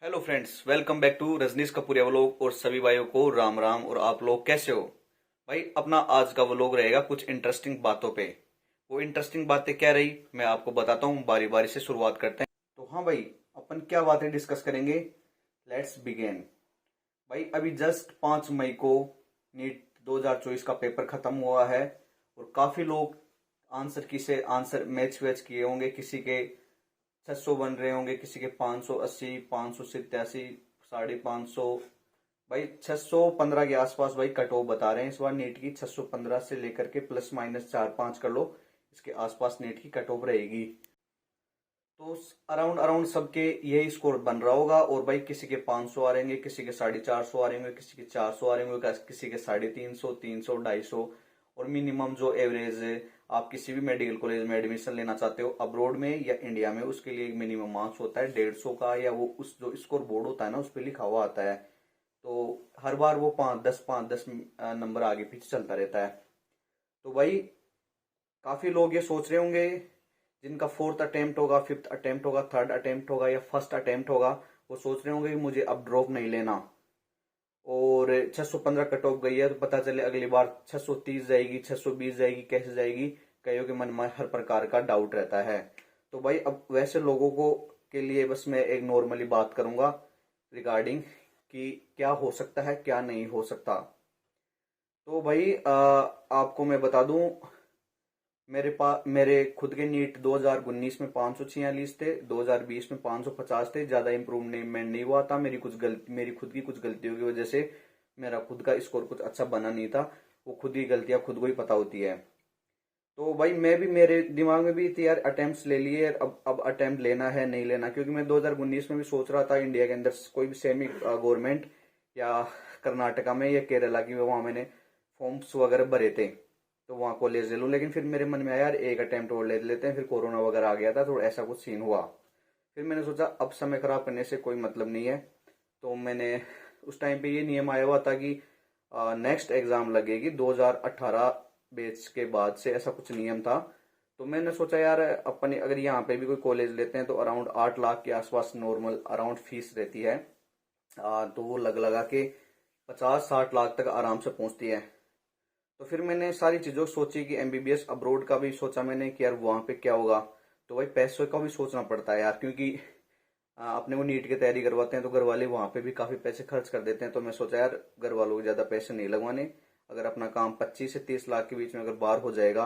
Hello friends, welcome back to Rajneesh Kapuria vlog. और सभी भाइयों को राम राम। और आप लोग कैसे हो भाई? अपना आज का व्लॉग रहेगा कुछ इंटरेस्टिंग बातों पे। वो इंटरेस्टिंग बातें क्या रही मैं आपको बताता हूँ। बारी बारी से शुरुआत करते हैं। तो हाँ भाई, अपन क्या बातें डिस्कस करेंगे, लेट्स बिगेन। भाई अभी जस्ट 5 मई को नीट 2024 का पेपर खत्म हुआ है। और काफी लोग आंसर मैच वैच किए होंगे। किसी के 600 बन रहे होंगे, किसी के 580, 587, 550। भाई 615 के आसपास भाई कट ऑफ बता रहे हैं इस बार नीट की। 615 से लेकर के प्लस माइनस 4-5 कर लो, इसके आसपास नीट की कट ऑफ रहेगी। तो अराउंड अराउंड सबके यही स्कोर बन रहा होगा। और भाई किसी के 500 आ रहेंगे, किसी के 450 आ रहेंगे, किसी के 400 आ रहेंगे, किसी के 350, 300, 250। और मिनिमम जो एवरेज है, आप किसी भी मेडिकल कॉलेज में एडमिशन लेना चाहते हो अब्रॉड में या इंडिया में, उसके लिए मिनिमम मार्क्स होता है 150 का, या वो उस जो स्कोर बोर्ड होता है ना उस पर लिखा हुआ आता है। तो हर बार वो 5-10 नंबर आगे पीछे चलता रहता है। तो भाई काफी लोग ये सोच रहे होंगे, जिनका फोर्थ अटेम्प्ट होगा, फिफ्थ अटेम्प्ट होगा, थर्ड अटेम्प्ट होगा या फर्स्ट अटेम्प्ट होगा, वो सोच रहे होंगे कि मुझे अब ड्रॉप नहीं लेना। और 615 कट ऑफ गई है तो पता चले अगली बार 630 जाएगी, 620 जाएगी, कैसे जाएगी? कईयों के मन में हर प्रकार का डाउट रहता है। तो भाई अब वैसे लोगों को के लिए बस मैं एक नॉर्मली बात करूंगा रिगार्डिंग कि क्या हो सकता है क्या नहीं हो सकता। तो भाई आपको मैं बता दूं, मेरे खुद के नीट 2019 में 546 थे, 2020 में 550 थे। ज्यादा इंप्रूवमेंट नहीं हुआ था। मेरी खुद की कुछ गलतियों की वजह से मेरा खुद का स्कोर कुछ अच्छा बना नहीं था। वो खुद ही गलतियां खुद को ही पता होती है। तो भाई मैं भी, मेरे दिमाग में भी थी यार, अटेम्प्ट्स ले लिए, अब अटेम्प्ट लेना है नहीं लेना, क्योंकि मैं 2019 में भी सोच रहा था इंडिया के अंदर कोई भी सेमी गवर्नमेंट या कर्नाटका में या केरला की, वहां मैंने फॉर्म्स वगैरह भरे थे, तो वहां कॉलेज ले लूं। लेकिन फिर मेरे मन में आया यार एक अटेम्प्ट और ले लेते हैं, फिर कोरोना वगैरह आ गया था तो ऐसा कुछ सीन हुआ। फिर मैंने सोचा अब समय खराब करने से कोई मतलब नहीं है। तो मैंने उस टाइम पे ये नियम आया हुआ था कि नेक्स्ट एग्जाम लगेगी 2018 बैच के बाद से, ऐसा कुछ नियम था। तो मैंने सोचा यार अपने अगर यहाँ पे भी कोई कॉलेज लेते हैं तो अराउंड 8 लाख के आसपास नॉर्मल अराउंड फीस रहती है। तो वो लग लगा के 50-60 लाख तक आराम से पहुंचती है। तो फिर मैंने सारी चीजों सोची कि एमबीबीएस अब्रोड का भी सोचा मैंने कि यार वहां पे क्या होगा। तो भाई पैसों का भी सोचना पड़ता है यार, क्योंकि अपने को नीट की तैयारी करवाते हैं तो घर वाले वहां पे भी काफी पैसे खर्च कर देते हैं। तो मैं सोचा यार घर वालों को ज्यादा पैसे नहीं लगवाने। अगर अपना काम 25 से 30 लाख के बीच में अगर बाहर हो जाएगा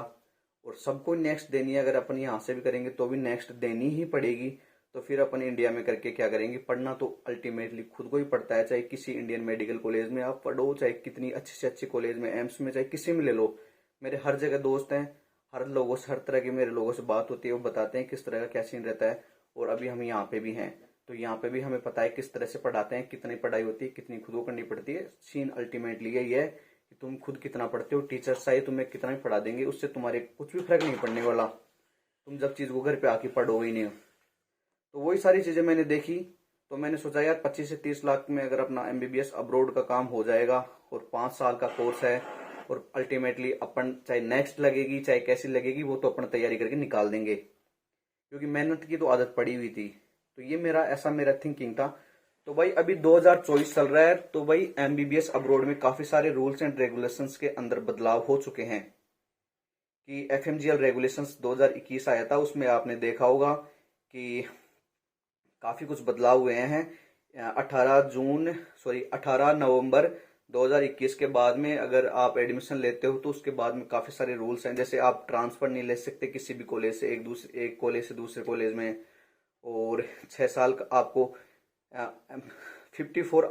और सबको नेक्स्ट देनी है, अगर अपन यहाँ से भी करेंगे तो भी नेक्स्ट देनी ही पड़ेगी। तो फिर अपन इंडिया में करके क्या करेंगे? पढ़ना तो अल्टीमेटली खुद को ही पड़ता है। चाहे किसी इंडियन मेडिकल कॉलेज में आप पढ़ो, चाहे कितनी अच्छी से अच्छी कॉलेज में, एम्स में, चाहे किसी में ले लो। मेरे हर जगह दोस्त हैं, हर लोगों से, हर तरह के मेरे लोगों से बात होती है, वो बताते हैं किस तरह का क्या सीन रहता है। और अभी हम यहाँ पे भी हैं तो यहाँ पे भी हमें पता है किस तरह से पढ़ाते हैं, कितनी पढ़ाई होती है, कितनी खुद को करनी पड़ती है। सीन अल्टीमेटली यही है कि तुम खुद कितना पढ़ते हो, टीचर्स चाहे तुम्हें कितना भी पढ़ा देंगे, उससे तुम्हारे कुछ भी फर्क नहीं पड़ने वाला, तुम जब चीज को घर पे आके पढ़ोगे ही नहीं। तो वही सारी चीजें मैंने देखी। तो मैंने सोचा यार 25 से 30 लाख में अगर अपना एमबीबीएस अब्रोड का काम हो जाएगा और 5 साल का कोर्स है, और अल्टीमेटली अपन चाहे नेक्स्ट लगेगी चाहे कैसी लगेगी वो तो अपन तैयारी करके निकाल देंगे, क्योंकि मेहनत की तो आदत पड़ी हुई थी। तो ये मेरा थिंकिंग था। तो भाई अभी 2024 चल रहा है, तो भाई एमबीबीएस अब्रोड में काफी सारे रूल्स एंड रेगुलेशंस के अंदर बदलाव हो चुके हैं। कि एफएमजीएल रेगुलेशंस 2021 आया था, उसमें आपने देखा होगा कि काफी कुछ बदलाव हुए हैं। 18 नवंबर 2021 के बाद में अगर आप एडमिशन लेते हो तो उसके बाद में काफी सारे रूल्स हैं। जैसे आप ट्रांसफर नहीं ले सकते किसी भी कॉलेज से एक कॉलेज से दूसरे कॉलेज में। और 6 साल का आपको 54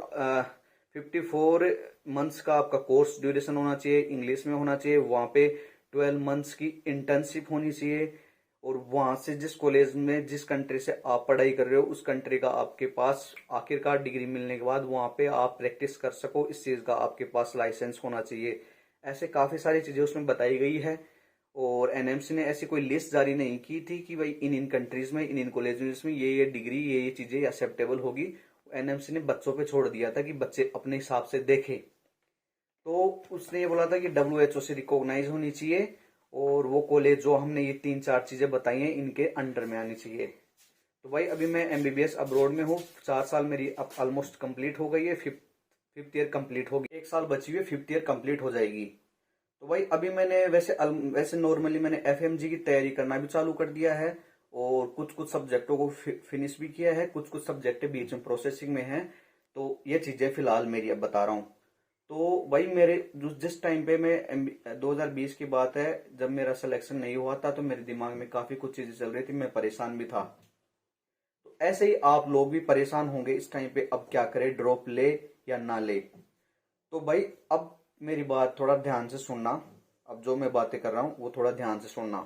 मंथ्स का आपका कोर्स ड्यूरेशन होना चाहिए, इंग्लिश में होना चाहिए। वहां पे 12 मंथ्स की इंटर्नशिप होनी चाहिए। और वहां से जिस कॉलेज में जिस कंट्री से आप पढ़ाई कर रहे हो उस कंट्री का आपके पास आखिरकार डिग्री मिलने के बाद वहां पे आप प्रैक्टिस कर सको, इस चीज का आपके पास लाइसेंस होना चाहिए। ऐसे काफी सारी चीजें उसमें बताई गई है। और एनएमसी ने ऐसी कोई लिस्ट जारी नहीं की थी कि भाई इन इन कंट्रीज में, इन इन कॉलेज में ये डिग्री, ये चीजें एक्सेप्टेबल होगी। एनएमसी ने बच्चों पे छोड़ दिया था कि बच्चे अपने हिसाब से देखें। तो उसने ये बोला था कि डब्ल्यूएचओ से रिकॉग्नाइज होनी चाहिए और वो कॉलेज जो हमने ये 3-4 चीजें बताई हैं इनके अंडर में आनी चाहिए। तो भाई अभी मैं एमबीबीएस अब्रॉड में हूँ, 4 साल मेरी अब ऑलमोस्ट कंप्लीट हो गई है, फिफ्थ ईयर कंप्लीट होगी, 1 साल बची हुई है, फिफ्थ ईयर कंप्लीट हो जाएगी। तो भाई अभी मैंने वैसे नॉर्मली मैंने एफएमजी की तैयारी करना भी चालू कर दिया है और कुछ कुछ सब्जेक्टों को फिनिश भी किया है, कुछ कुछ सब्जेक्ट बीच में प्रोसेसिंग में है। तो ये चीजें फिलहाल मेरी अब बता रहा हूँ। तो भाई मेरे जिस टाइम पे मैं 2020 की बात है, जब मेरा सिलेक्शन नहीं हुआ था, तो मेरे दिमाग में काफी कुछ चीजें चल रही थी, मैं परेशान भी था। तो ऐसे ही आप लोग भी परेशान होंगे इस टाइम पे, अब क्या करें, ड्रॉप ले या ना ले। तो भाई अब मेरी बात थोड़ा ध्यान से सुनना, अब जो मैं बातें कर रहा हूँ वो थोड़ा ध्यान से सुनना।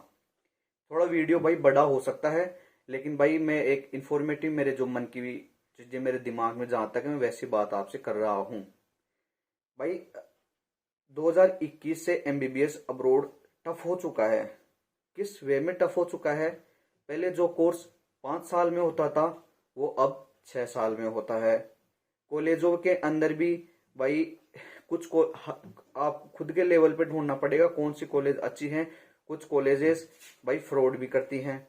थोड़ा वीडियो भाई बड़ा हो सकता है, लेकिन भाई मैं एक इंफॉर्मेटिव, मेरे जो मन की चीजें मेरे दिमाग में जहां तक है, मैं वैसी बात आपसे कर रहा हूँ। भाई 2021 से एमबीबीएस अब्रोड टफ हो चुका है। किस वे में टफ हो चुका है? पहले जो कोर्स 5 साल में होता था, वो अब 6 साल में होता है। कॉलेजों के अंदर भी भाई कुछ को आप खुद के लेवल पे ढूंढना पड़ेगा कौन सी कॉलेज अच्छी हैं। कुछ कॉलेजेस भाई फ्रॉड भी करती हैं।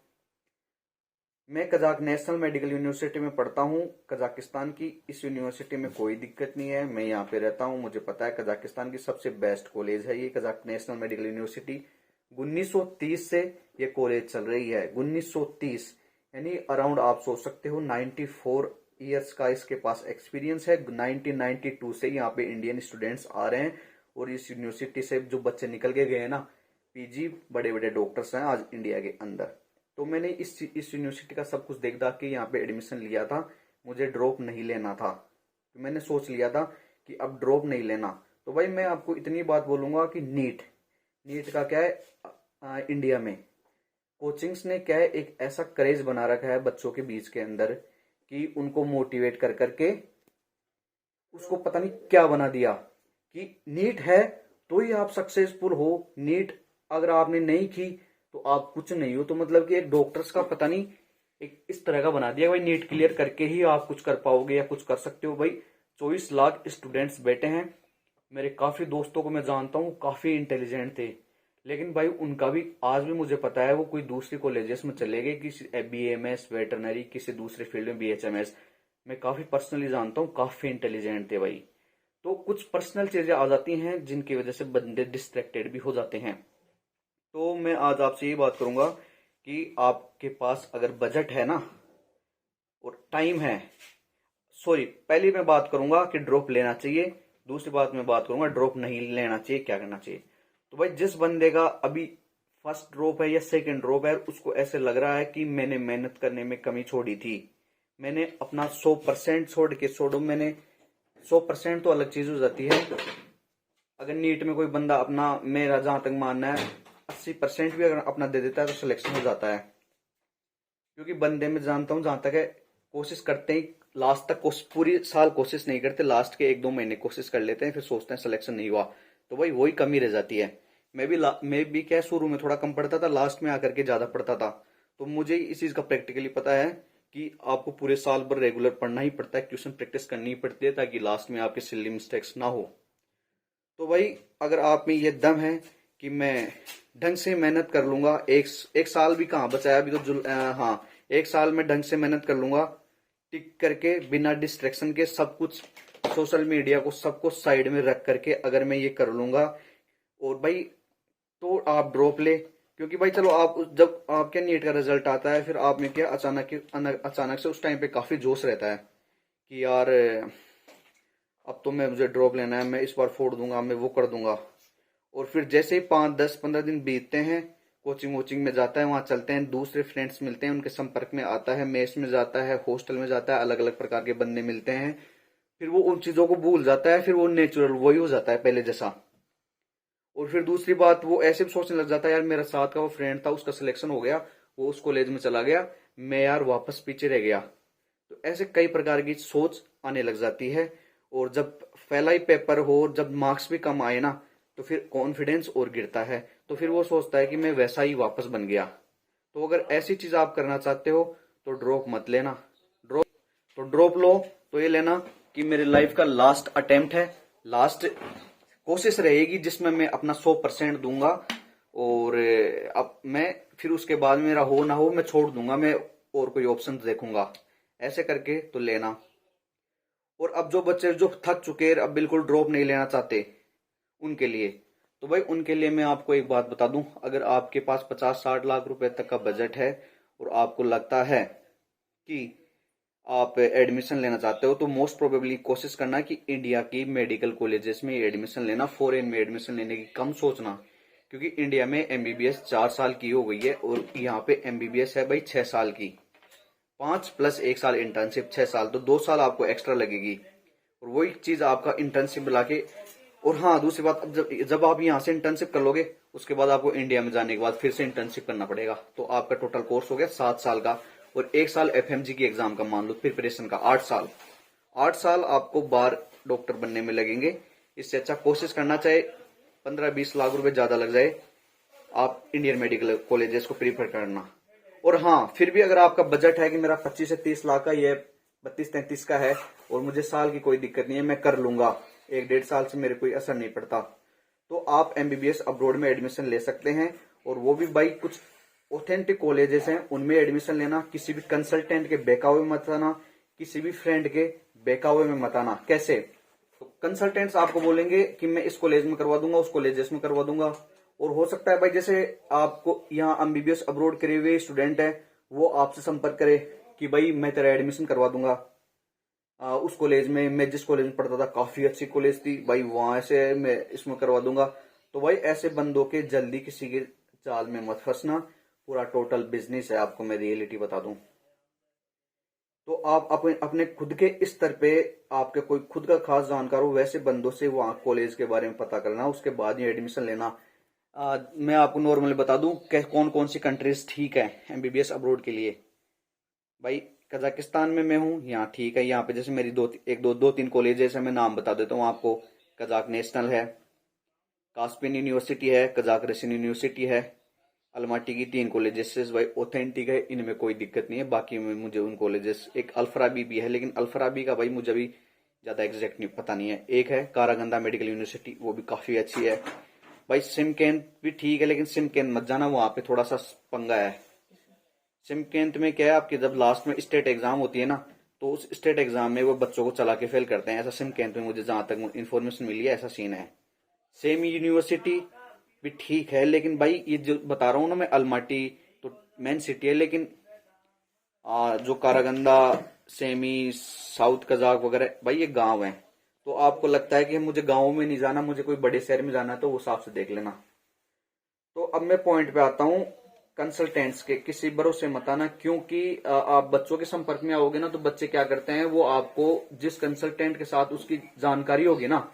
मैं कजाक नेशनल मेडिकल यूनिवर्सिटी में पढ़ता हूँ, कजाकिस्तान की। इस यूनिवर्सिटी में कोई दिक्कत नहीं है, मैं यहाँ पे रहता हूँ, मुझे पता है कजाकिस्तान की सबसे बेस्ट कॉलेज है ये कजाक नेशनल मेडिकल यूनिवर्सिटी। 1930 से ये कॉलेज चल रही है, 1930, यानी अराउंड आप सोच सकते हो 94 ईयर्स का इसके पास एक्सपीरियंस है। 1992 से यहाँ पे इंडियन स्टूडेंट्स आ रहे हैं और इस यूनिवर्सिटी से जो बच्चे निकल के गए ना, पीजी, बड़े बड़े डॉक्टर्स हैं आज इंडिया के अंदर। तो मैंने इस यूनिवर्सिटी का सब कुछ देख दाख के यहाँ पे एडमिशन लिया था। मुझे ड्रॉप नहीं लेना था, तो मैंने सोच लिया था कि अब ड्रॉप नहीं लेना। तो भाई मैं आपको इतनी बात बोलूंगा कि नीट का क्या है, इंडिया में कोचिंग्स ने क्या है, एक ऐसा क्रेज बना रखा है बच्चों के बीच के अंदर कि उनको मोटिवेट कर करके उसको पता नहीं क्या बना दिया कि नीट है तो ही आप सक्सेसफुल हो, नीट अगर आपने नहीं की तो आप कुछ नहीं हो। तो मतलब कि एक डॉक्टर्स का पता नहीं एक इस तरह का बना दिया भाई, नीट क्लियर करके ही आप कुछ कर पाओगे या कुछ कर सकते हो। भाई 24 लाख स्टूडेंट्स बैठे हैं, मेरे काफी दोस्तों को मैं जानता हूँ, काफी इंटेलिजेंट थे, लेकिन भाई उनका भी आज भी मुझे पता है वो कोई दूसरी कॉलेजेस में चले गए, किसी बीएमएस वेटरनरी, किसी दूसरे फील्ड में बीएचएमएस। मैं काफी पर्सनली जानता हूँ, काफी इंटेलिजेंट थे भाई। तो कुछ पर्सनल चीजें आ जाती हैं जिनकी वजह से बंदे डिस्ट्रैक्टेड भी हो जाते हैं। तो मैं आज आपसे ये बात करूंगा कि आपके पास अगर बजट है ना और टाइम है, सॉरी, पहली मैं बात करूंगा कि ड्रॉप लेना चाहिए, दूसरी बात मैं बात करूंगा ड्रॉप नहीं लेना चाहिए, क्या करना चाहिए। तो भाई जिस बंदे का अभी फर्स्ट ड्रॉप है या सेकंड ड्रॉप है, उसको ऐसे लग रहा है कि मैंने मेहनत करने में कमी छोड़ी थी, मैंने अपना 100% छोड़ के छोड़ो, मैंने 100% तो अलग चीज हो जाती है। अगर नीट में कोई बंदा अपना, मेरा जहां तक मानना है 80% भी अगर अपना दे देता है तो सिलेक्शन हो जाता है। क्योंकि बंदे में जानता हूं, जहां तक है, कोशिश करते ही लास्ट तक, पूरी साल कोशिश नहीं करते, लास्ट के 1-2 महीने कोशिश कर लेते हैं, फिर सोचते हैं सिलेक्शन नहीं हुआ, तो भाई वही कमी रह जाती है। मैं भी क्या, शुरू में थोड़ा कम पढ़ता था, लास्ट में आकर के ज्यादा पढ़ता था। तो मुझे इस चीज का प्रैक्टिकली पता है कि आपको पूरे साल भर रेगुलर पढ़ना ही पड़ता है, ट्यूशन प्रैक्टिस करनी ही पड़ती है, ताकि लास्ट में आपके सिली मिस्टेक्स ना हो। तो भाई अगर आप में ये दम है कि मैं ढंग से मेहनत कर लूंगा, एक साल भी कहाँ बचा है अभी तो, हाँ, 1 साल में ढंग से मेहनत कर लूंगा, टिक करके, बिना डिस्ट्रैक्शन के, सब कुछ सोशल मीडिया को सबको साइड में रख करके अगर मैं ये कर लूंगा, और भाई तो आप ड्रॉप ले। क्योंकि भाई चलो, आप जब आपके नीट का रिजल्ट आता है, फिर आप में क्या अचानक से उस टाइम पे काफी जोश रहता है कि यार अब तो मुझे ड्रॉप लेना है, मैं इस बार फोड़ दूंगा, मैं वो कर दूंगा। और फिर जैसे ही 5-10-15 दिन बीतते हैं, कोचिंग वोचिंग में जाता है, वहां चलते हैं, दूसरे फ्रेंड्स मिलते हैं, उनके संपर्क में आता है, मेस में जाता है, हॉस्टल में जाता है, अलग अलग प्रकार के बंदे मिलते हैं, फिर वो उन चीजों को भूल जाता है, फिर वो नेचुरल वही हो जाता है पहले जैसा। और फिर दूसरी बात, वो ऐसे भी सोचने लग जाता है, यार मेरा साथ का वो फ्रेंड था, उसका सिलेक्शन हो गया, वो उस कॉलेज में चला गया, मैं यार वापस पीछे रह गया। तो ऐसे कई प्रकार की सोच आने लग जाती है। और जब पहला ही पेपर हो, जब मार्क्स भी कम आए ना, तो फिर कॉन्फिडेंस और गिरता है, तो फिर वो सोचता है कि मैं वैसा ही वापस बन गया। तो अगर ऐसी चीज आप करना चाहते हो तो ड्रॉप मत लेना। ड्रॉप लो तो ये लेना कि मेरे लाइफ का लास्ट अटेम्प्ट है, लास्ट कोशिश रहेगी जिसमें मैं अपना 100% दूंगा, और अब मैं फिर उसके बाद मेरा हो ना हो मैं छोड़ दूंगा, मैं और कोई ऑप्शन देखूंगा, ऐसे करके तो लेना। और अब जो बच्चे जो थक चुके हैं, अब बिल्कुल ड्रॉप नहीं लेना चाहते, उनके लिए तो भाई उनके लिए मैं आपको एक बात बता दूं, अगर आपके पास 50-60 लाख रुपए तक का बजट है और आपको लगता है कि आप एडमिशन लेना चाहते हो, तो मोस्ट प्रोबेबली कोशिश करना कि इंडिया की मेडिकल कॉलेजेस में एडमिशन लेना, फॉरेन में एडमिशन लेने की कम सोचना। क्योंकि इंडिया में एमबीबीएस 4 साल की हो गई है और यहाँ पे एमबीबीएस है भाई 6 साल की, 5 + 1 साल इंटर्नशिप, 6 साल, तो 2 साल आपको एक्स्ट्रा लगेगी। और वही चीज आपका इंटर्नशिप मिला के, और हाँ दूसरी बात, अब जब आप यहाँ से इंटर्नशिप कर लोगे, उसके बाद आपको इंडिया में जाने के बाद फिर से इंटर्नशिप करना पड़ेगा, तो आपका टोटल कोर्स हो गया 7 साल का। और 1 साल एफएमजी की एग्जाम का मान लो प्रिपरेशन का, 8 साल, 8 साल आपको बार डॉक्टर बनने में लगेंगे। इससे अच्छा कोशिश करना, चाहे 15-20 लाख रुपए ज्यादा लग जाए, आप इंडियन मेडिकल कॉलेजेस को प्रीफर करना। और हाँ फिर भी अगर आपका बजट है कि मेरा 25 से 30 लाख का, ये 32-33 का है और मुझे साल की कोई दिक्कत नहीं है, मैं कर लूंगा, 1-1.5 साल से मेरे कोई असर नहीं पड़ता, तो आप एमबीबीएस अब्रॉड में एडमिशन ले सकते हैं। और वो भी भाई कुछ ऑथेंटिक कॉलेजेस हैं, उनमें एडमिशन लेना, किसी भी कंसल्टेंट के बहकावे में मत आना, किसी भी फ्रेंड के बहकावे में मत आना। कैसे? तो कंसल्टेंट्स आपको बोलेंगे कि मैं इस कॉलेज में करवा दूंगा, उस कॉलेजेस में करवा दूंगा, और हो सकता है भाई जैसे आपको यहाँ एमबीबीएस अब्रॉड करे हुए स्टूडेंट है, वो आपसे संपर्क करे कि भाई मैं तेरा एडमिशन करवा दूंगा उस कॉलेज में, मैं जिस कॉलेज में पढ़ता था काफी अच्छी कॉलेज थी भाई, वहां से मैं इसमें करवा दूंगा। तो भाई ऐसे बंदों के जल्दी किसी के जाल में मत फंसना, पूरा टोटल बिजनेस है, आपको मैं रियलिटी बता दूं। तो आप अपने अपने खुद के स्तर पे, आपके कोई खुद का खास जानकार हो, वैसे बंदों से वहां कॉलेज के बारे में पता करना, उसके बाद ही एडमिशन लेना। मैं आपको नॉर्मली बता दूं कि कौन कौन सी कंट्रीज ठीक है एमबीबीएस अब्रॉड के लिए। भाई कजाकिस्तान में मैं हूँ, यहाँ ठीक है, यहाँ पे जैसे मेरी दो तीन कॉलेजेस है, मैं नाम बता देता हूँ आपको। कजाक नेशनल है, कास्पियन यूनिवर्सिटी है, कजाक रशियन यूनिवर्सिटी है, अलमाटी की 3 कॉलेजेस भाई ऑथेंटिक है, इनमें कोई दिक्कत नहीं है। बाकी में मुझे उन कॉलेजेस, एक अल्फराबी भी है, लेकिन अल्फराबी का भाई मुझे भी ज्यादा एग्जैक्ट नहीं पता नहीं है। एक है कारागंदा मेडिकल यूनिवर्सिटी, वो भी काफी अच्छी है भाई। सिमकेंत भी ठीक है, लेकिन सिमकेंत मत जाना, वहां पे थोड़ा सा पंगा है। सिमकेंत में क्या है, आपकी जब लास्ट में स्टेट एग्जाम होती है ना, तो उस स्टेट एग्जाम में वो बच्चों को चला के फेल करते हैं, ऐसा सिमकेंत में मुझे जहां तक इन्फॉर्मेशन मिली है, ऐसा सीन है। सेम यूनिवर्सिटी भी ठीक है, लेकिन भाई ये जो बता रहा हूँ ना मैं, अलमाटी तो मेन सिटी है, लेकिन जो कारागंदा, सेमी, साउथ कजाक वगैरह भाई ये गांव है। तो आपको लगता है कि मुझे गांव में नहीं जाना, मुझे कोई बड़े शहर में जाना है, तो वो हिसाब से देख लेना। तो अब मैं पॉइंट पे आता हूँ, कंसल्टेंट्स के किसी भरोसे मत आना, क्योंकि आप बच्चों के संपर्क में आओगे ना, तो बच्चे क्या करते हैं, वो आपको जिस कंसल्टेंट के साथ उसकी जानकारी होगी ना,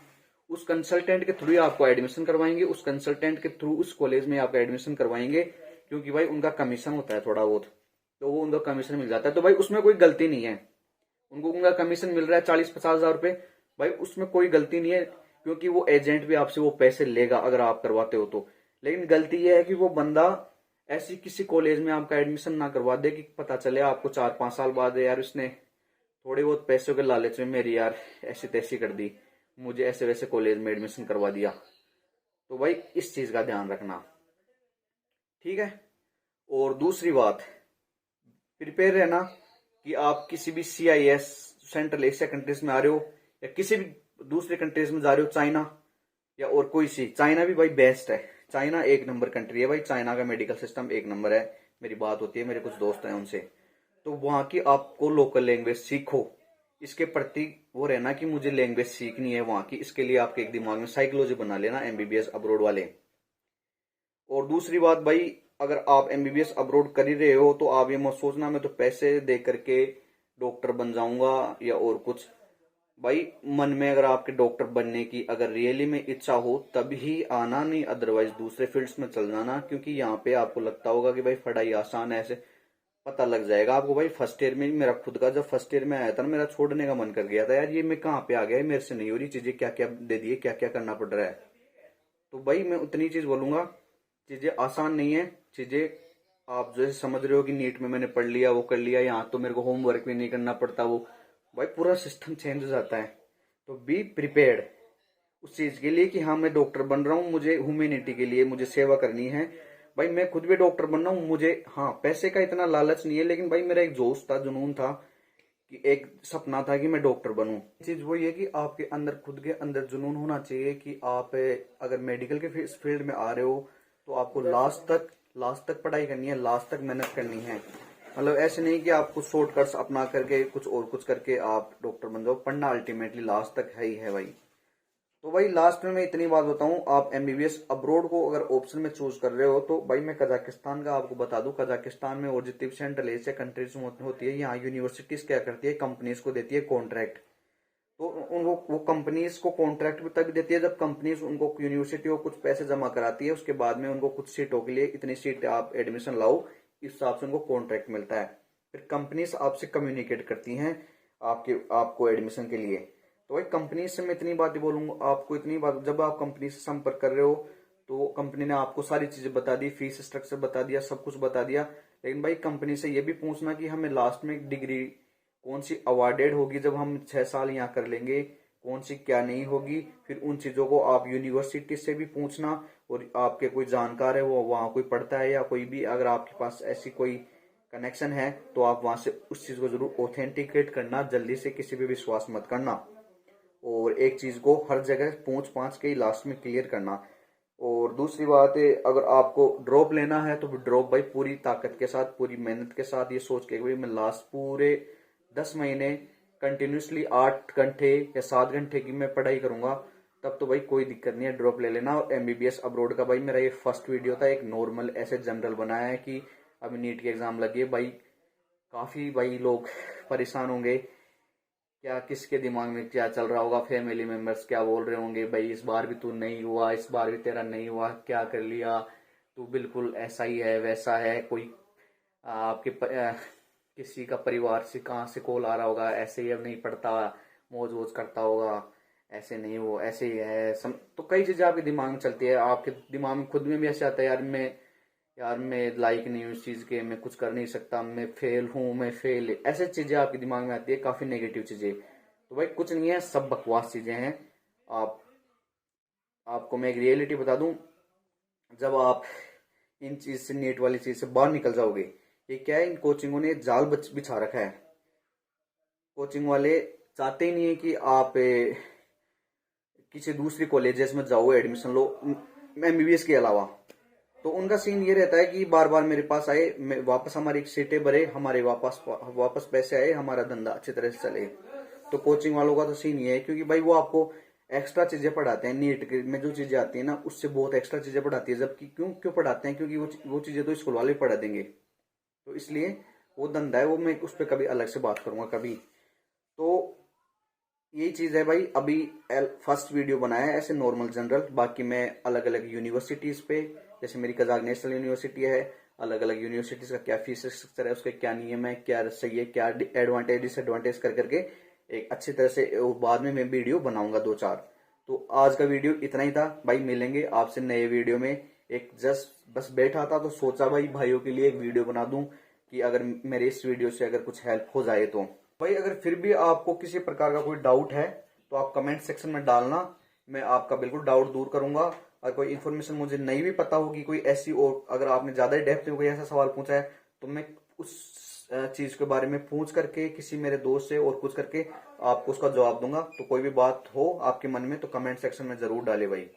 उस कंसल्टेंट के थ्रू आपको एडमिशन करवाएंगे, उस कंसल्टेंट के थ्रू उस कॉलेज में आपका एडमिशन करवाएंगे, क्योंकि भाई उनका कमीशन होता है थोड़ा बहुत, तो वो उनका कमीशन मिल जाता है। तो भाई उसमें कोई गलती नहीं है, उनको उनका कमीशन मिल रहा है 40-50 हजार रुपए, भाई उसमें कोई गलती नहीं है, क्योंकि वो एजेंट भी आपसे वो पैसे लेगा अगर आप करवाते हो तो। लेकिन गलती यह है कि वो बंदा ऐसी किसी कॉलेज में आपका एडमिशन ना करवा दे कि पता चले आपको 4-5 साल बाद, यार उसने थोड़े बहुत पैसों के लालच में मेरी यार ऐसी तैसी कर दी, मुझे ऐसे वैसे कॉलेज में एडमिशन करवा दिया। तो भाई इस चीज का ध्यान रखना, ठीक है। और दूसरी बात, प्रिपेयर रहना कि आप किसी भी CIS, सेंट्रल एशिया कंट्रीज में आ रहे हो, या किसी भी दूसरे कंट्रीज में जा रहे हो, चाइना या और कोई सी, चाइना भी भाई बेस्ट है, चाइना 1 नंबर कंट्री है भाई, चाइना का मेडिकल सिस्टम 1 नंबर है। मेरी बात होती है, मेरे कुछ दोस्त हैं उनसे, तो वहां की आपको लोकल लैंग्वेज सीखो, इसके प्रति वो रहना कि मुझे लैंग्वेज सीखनी है वहां की, इसके लिए आपके एक दिमाग में साइकोलॉजी बना लेना एमबीबीएस अब्रॉड वाले। और दूसरी बात भाई, अगर आप एमबीबीएस अब्रॉड कर ही रहे हो, तो आप ये मत सोचना मैं तो पैसे दे करके डॉक्टर बन जाऊंगा या और कुछ। भाई मन में अगर आपके डॉक्टर बनने की अगर रियली में इच्छा हो तब ही आना, नहीं अदरवाइज दूसरे फील्ड्स में चल जाना। क्योंकि यहाँ पे आपको लगता होगा कि भाई पढ़ाई आसान है, ऐसे पता लग जाएगा आपको। भाई फर्स्ट ईयर में मेरा खुद का, जब फर्स्ट ईयर में आया था ना, मेरा छोड़ने का मन कर गया था यार, ये मैं कहाँ पे आ गया, मेरे से नहीं हो रही चीजें, क्या क्या दे दिए, क्या क्या करना पड़ रहा है। तो भाई मैं उतनी चीज बोलूंगा, चीजें आसान नहीं है। चीजें आप जैसे समझ रहे हो कि नीट में मैंने पढ़ लिया, वो कर लिया, यहाँ तो मेरे को होमवर्क भी नहीं करना पड़ता, वो भाई पूरा सिस्टम चेंज हो जाता है। तो बी प्रिपेयर्ड उस चीज के लिए कि हाँ मैं डॉक्टर बन रहा हूँ, मुझे ह्यूमैनिटी के लिए मुझे सेवा करनी है, भाई मैं खुद भी डॉक्टर बनना हूँ, मुझे हाँ पैसे का इतना लालच नहीं है, लेकिन भाई मेरा एक जोश था, जुनून था, कि एक सपना था कि मैं डॉक्टर बनूं। चीज वो ये कि आपके अंदर खुद के अंदर जुनून होना चाहिए कि आप अगर मेडिकल के फील्ड में आ रहे हो तो आपको लास्ट तक पढ़ाई करनी है, लास्ट तक मेहनत करनी है। मतलब ऐसे नहीं कि आप कुछ शॉर्टकट्स अपना करके कुछ और कुछ करके आप डॉक्टर बन जाओ, पढ़ना अल्टीमेटली लास्ट तक है ही है भाई। तो भाई लास्ट में मैं इतनी बात बताऊं, आप एमबीबीएस अब्रोड को अगर ऑप्शन में चूज कर रहे हो तो भाई मैं कजाकिस्तान का आपको बता दूं। कजाकिस्तान में और जितनी भी सेंट्रल एशिया कंट्रीज होती है, यहाँ यूनिवर्सिटीज क्या करती है, कंपनीज को देती है कॉन्ट्रैक्ट। तो उनको वो कंपनीज को कॉन्ट्रैक्ट भी तब देती है जब कंपनीज उनको यूनिवर्सिटी को कुछ पैसे जमा कराती है, उसके बाद में उनको कुछ सीटों के लिए इतनी सीट आप एडमिशन लाओ, इस हिसाब से उनको कॉन्ट्रैक्ट मिलता है। फिर कंपनीज आपसे कम्युनिकेट करती हैं आपको एडमिशन के लिए। तो भाई कंपनी से मैं इतनी बात बोलूंगा आपको, इतनी बात, जब आप कंपनी से संपर्क कर रहे हो तो कंपनी ने आपको सारी चीजें बता दी, फीस स्ट्रक्चर बता दिया, सब कुछ बता दिया, लेकिन भाई कंपनी से ये भी पूछना कि हमें लास्ट में डिग्री कौन सी अवार्डेड होगी जब हम 6 साल यहाँ कर लेंगे, कौन सी क्या नहीं होगी। फिर उन चीजों को आप यूनिवर्सिटी से भी पूछना, और आपके कोई जानकार है वो वहां कोई पढ़ता है या कोई भी अगर आपके पास ऐसी कोई कनेक्शन है तो आप वहां से उस चीज को जरूर ऑथेंटिकेट करना, जल्दी से किसी पे विश्वास मत करना। और एक चीज को हर जगह पूछ पाछ के ही लास्ट में क्लियर करना। और दूसरी बात है, अगर आपको ड्रॉप लेना है तो ड्रॉप भाई पूरी ताकत के साथ, पूरी मेहनत के साथ, ये सोच के भाई मैं लास्ट पूरे 10 महीने कंटिन्यूसली 8 घंटे या 7 घंटे की मैं पढ़ाई करूंगा, तब तो भाई कोई दिक्कत नहीं है, ड्रॉप ले लेना। और एमबीबीएस अब्रोड का भाई मेरा ये फर्स्ट वीडियो था, एक नॉर्मल ऐसे जनरल बनाया है कि अभी नीट की एग्जाम लगी है भाई, काफी भाई लोग परेशान होंगे, क्या किसके दिमाग में क्या चल रहा होगा, फैमिली मेंबर्स क्या बोल रहे होंगे, भाई इस बार भी तू नहीं हुआ, इस बार भी तेरा नहीं हुआ, क्या कर लिया तू, बिल्कुल ऐसा ही है वैसा है। कोई किसी का परिवार से कहाँ से कॉल आ रहा होगा, ऐसे ही अब नहीं पढ़ता, मौज वोज करता होगा, ऐसे नहीं, वो ऐसे ही है तो कई चीजें आपके दिमाग में चलती है, आपके दिमाग में खुद में भी ऐसे आता है, यार मैं लायक नहीं हूँ इस चीज के, मैं कुछ कर नहीं सकता, मैं फेल हूँ, मैं फेल, ऐसे चीजें आपके दिमाग में आती है, काफी नेगेटिव चीजें। तो भाई कुछ नहीं है, सब बकवास चीजें हैं। आप आपको मैं एक रियलिटी बता दूं, जब आप इन चीज से, नीट वाली चीज से बाहर निकल जाओगे, ये क्या है, इन कोचिंगों ने जाल बिछा रखा है। कोचिंग वाले चाहते ही नहीं है कि आप किसी दूसरी कॉलेजेस में जाओ, एडमिशन लो एमबीबीएस के अलावा। तो उनका सीन ये रहता है कि बार बार मेरे पास आए, वापस हमारी सीटें भरे, हमारे वापस पैसे आए, हमारा धंधा अच्छी तरह से चले। तो कोचिंग वालों का तो सीन ये है, क्योंकि भाई वो आपको एक्स्ट्रा चीजें पढ़ाते हैं, नीट में जो चीजें आती है ना उससे बहुत एक्स्ट्रा चीजें पढ़ाती है, जबकि क्यों क्यों पढ़ाते हैं, क्योंकि वो चीजें तो स्कूल वाले पढ़ा देंगे। तो इसलिए वो धंधा है, वो मैं उस पर कभी अलग से बात करूंगा कभी। तो यही चीज है भाई, अभी फर्स्ट वीडियो बनाया है ऐसे नॉर्मल जनरल, बाकी मैं अलग अलग यूनिवर्सिटीज पे, जैसे मेरी कजाक नेशनल यूनिवर्सिटी है, अलग अलग यूनिवर्सिटीज का क्या फीस स्ट्रक्चर है, उसके क्या नियम है, क्या सही है, क्या एडवांटेज डिसएडवांटेज कर करके एक अच्छी तरह से बाद में मैं वीडियो बनाऊंगा 2-4। तो आज का वीडियो इतना ही था भाई, मिलेंगे आपसे नए वीडियो में। एक जस्ट बस बैठा था तो सोचा भाई भाइयों के लिए एक वीडियो बना दूं, कि अगर मेरे इस वीडियो से अगर कुछ हेल्प हो जाए तो। भाई अगर फिर भी आपको किसी प्रकार का कोई डाउट है तो आप कमेंट सेक्शन में डालना, मैं आपका बिल्कुल डाउट दूर करूंगा। और कोई इन्फॉर्मेशन मुझे नहीं भी पता होगी कोई ऐसी, और अगर आपने ज्यादा डेप्थ में कोई ऐसा सवाल पूछा है तो मैं उस चीज के बारे में पूछ करके किसी मेरे दोस्त से और पूछ करके आपको उसका जवाब दूंगा। तो कोई भी बात हो आपके मन में तो कमेंट सेक्शन में जरूर डाले भाई।